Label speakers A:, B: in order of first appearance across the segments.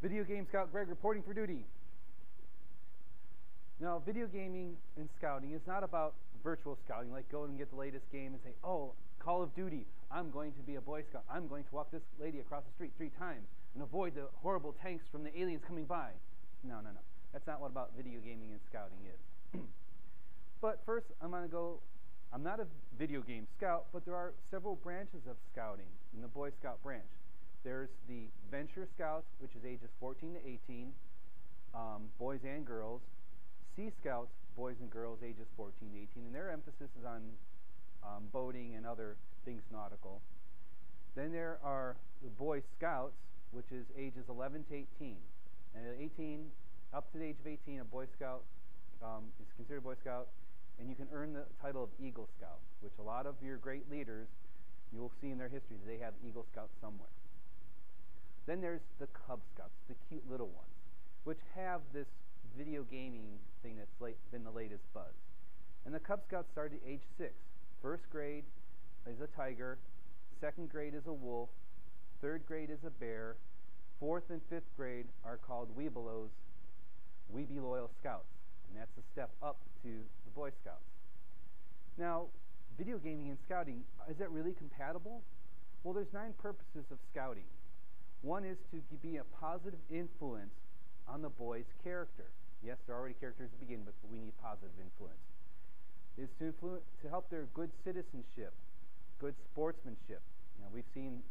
A: Video Game Scout Greg reporting for duty. Now, video gaming and scouting is not about virtual scouting, like go and get the latest game and say, oh, Call of Duty, I'm going to be a Boy Scout. I'm going to walk this lady across the street 3 times and avoid the horrible tanks from the aliens coming by. No. That's not what about video gaming and scouting is. But first, I'm not a video game scout, but there are several branches of scouting in the Boy Scout branch. There's the Venture Scouts, which is ages 14 to 18, boys and girls. Sea Scouts, boys and girls ages 14 to 18, and their emphasis is on boating and other things nautical. Then there are the Boy Scouts, which is ages 11 to 18. And at 18, up to the age of 18, a Boy Scout is considered a Boy Scout, and you can earn the title of Eagle Scout, which a lot of your great leaders, you will see in their history, they have Eagle Scouts somewhere. Then there's the Cub Scouts, the cute little ones, which have this video gaming thing that's been the latest buzz. And the Cub Scouts start at age 6. First grade is a tiger, second grade is a wolf, third grade is a bear, fourth and fifth grade are called Webelos, We Be Loyal Scouts, and that's a step up to the Boy Scouts. Now, video gaming and scouting, is that really compatible? Well, there's 9 purposes of scouting. One is to be a positive influence on the boy's character. Yes, there are already characters to begin with, but we need positive influence. Is to help their good citizenship, good sportsmanship. We've seen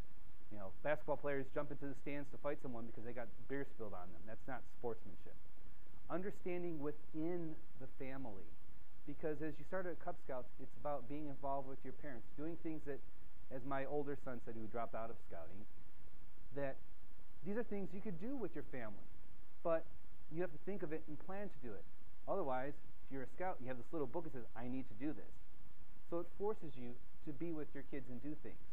A: basketball players jump into the stands to fight someone because they got beer spilled on them. That's not sportsmanship. Understanding within the family, because as you start at Cub Scouts, it's about being involved with your parents, doing things that, as my older son said, who dropped out of scouting, that these are things you could do with your family, but you have to think of it and plan to do it. Otherwise, if you're a scout, you have this little book that says, I need to do this. So it forces you to be with your kids and do things.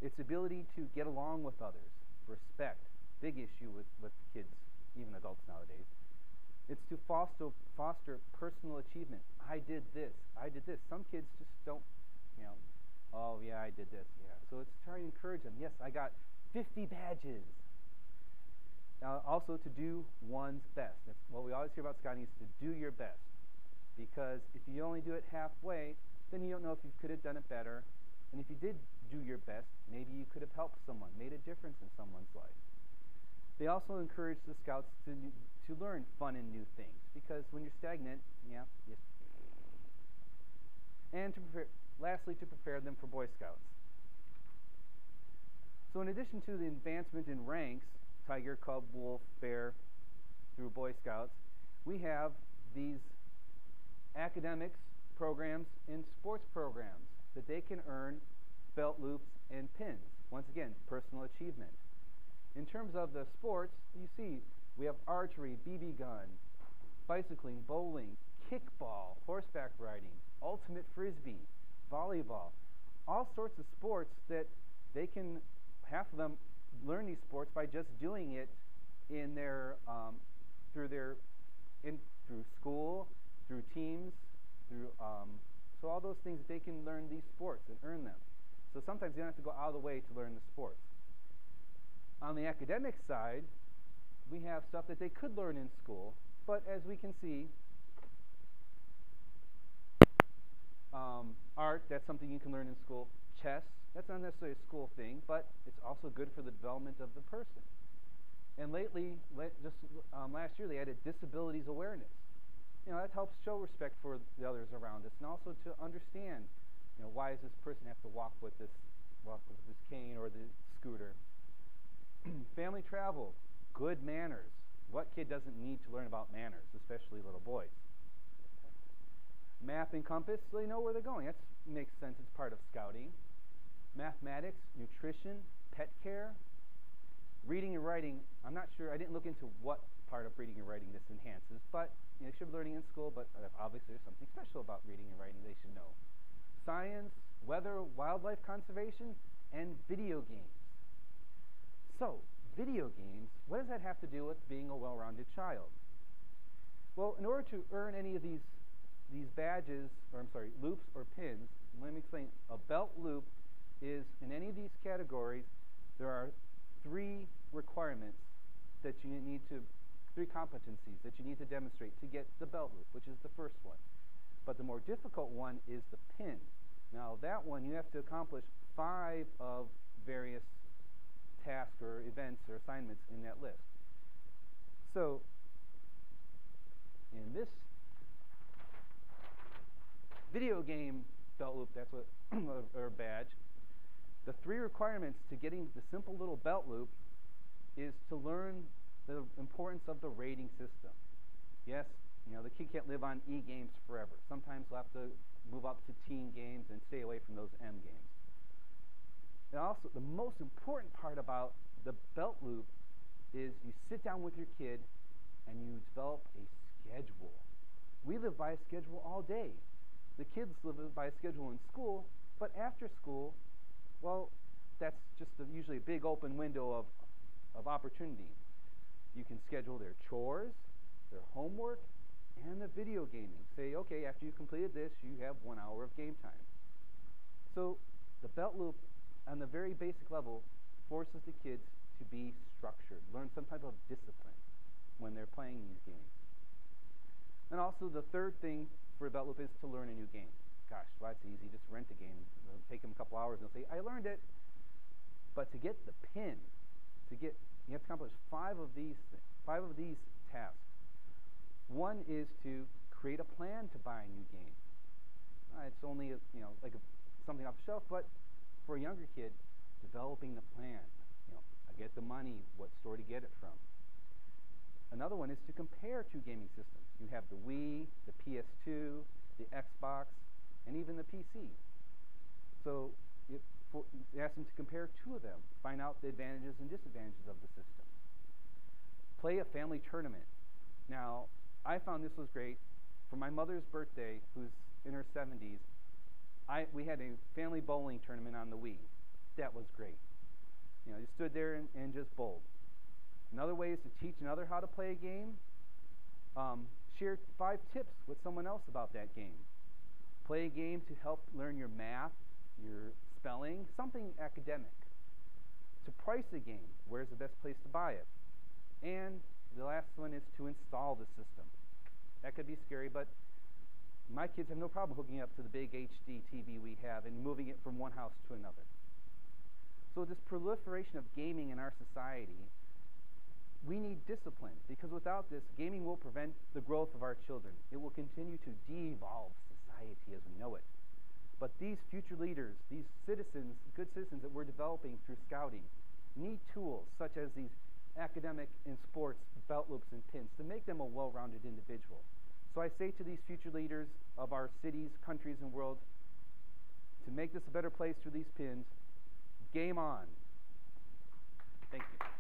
A: Its ability to get along with others, respect, big issue with kids, even adults nowadays. It's to foster personal achievement. I did this. Some kids just don't, oh yeah, I did this, yeah. So it's trying to encourage them. Yes, I got 50 badges. Also to do one's best. That's what we always hear about scouting, is to do your best. Because if you only do it halfway, then you don't know if you could have done it better. And if you did do your best, maybe you could have helped someone, made a difference in someone's life. They also encourage the scouts to learn fun and new things, because when you're stagnant, yes. And lastly, to prepare them for Boy Scouts. So in addition to the advancement in ranks, tiger, cub, wolf, bear, through Boy Scouts, we have these academics programs and sports programs that they can earn belt loops and pins. Once again, personal achievement. In terms of the sports, you see we have archery, BB gun, bicycling, bowling, kickball, horseback riding, ultimate frisbee, volleyball, all sorts of sports that they can, half of them learn these sports by just doing it in their through school, through teams, so all those things, they can learn these sports and earn them. So sometimes you don't have to go out of the way to learn the sports. On the academic side, we have stuff that they could learn in school, but as we can see, art, that's something you can learn in school. Chess, that's not necessarily a school thing, but it's also good for the development of the person. And lately, last year, they added disabilities awareness. That helps show respect for the others around us, and also to understand, why does this person have to walk with this cane or the scooter? Family travel, good manners. What kid doesn't need to learn about manners, especially little boys? Map and compass, so they know where they're going. That makes sense. It's part of scouting. Mathematics, nutrition, pet care, reading and writing. I'm not sure. I didn't look into what part of reading and writing this enhances, but they should be learning in school, but obviously there's something special about reading and writing they should know. Science, weather, wildlife conservation, and video games. So, video games, what does that have to do with being a well-rounded child? Well, in order to earn any of these badges, loops or pins, let me explain. A belt loop is, in any of these categories, there are three requirements that you need to, three competencies that you need to demonstrate to get the belt loop, which is the first one. But the more difficult one is the pin. Now that one you have to accomplish 5 of various tasks or events or assignments in that list. So in this video game belt loop, that's what, or badge, the 3 requirements to getting the simple little belt loop is to learn the importance of the rating system. Yes, the kid can't live on E games forever. Sometimes we'll have to move up to teen games and stay away from those M games. And also, the most important part about the belt loop is you sit down with your kid and you develop a schedule. We live by a schedule all day. The kids live by a schedule in school, but after school, well, that's just usually a big open window of opportunity. You can schedule their chores, their homework, and the video gaming. Say, okay, after you completed this, you have 1 hour of game time. So the belt loop, on the very basic level, forces the kids to be structured, learn some type of discipline when they're playing these games. And also the third thing for a belt loop is to learn a new game. Gosh, well, that's easy. Just rent a game. It'll take them a couple hours and they'll say, I learned it. But to get the pin, you have to accomplish 5 of these tasks. One is to create a plan to buy a new game. It's only like something off the shelf, but for a younger kid, developing the plan. I get the money, what store to get it from. Another one is to compare 2 gaming systems. You have the Wii, the PS2, the Xbox, and even the PC. So you ask them to compare 2 of them, find out the advantages and disadvantages of the system. Play a family tournament. Now, I found this was great. For my mother's birthday, who's in her 70s, we had a family bowling tournament on the Wii. That was great. You stood there and just bowled. Another way is to teach another how to play a game. Share 5 tips with someone else about that game. Play a game to help learn your math, your spelling, something academic. To price a game, where's the best place to buy it? And the last one is to install the system. That could be scary, but my kids have no problem hooking up to the big HD TV we have and moving it from one house to another. So this proliferation of gaming in our society, we need discipline, because without this, gaming will prevent the growth of our children. It will continue to de-evolve society as we know it. But these future leaders, these citizens, good citizens that we're developing through scouting, need tools such as these academic and sports belt loops and pins to make them a well-rounded individual. So I say to these future leaders of our cities, countries, and world, to make this a better place through these pins, game on. Thank you.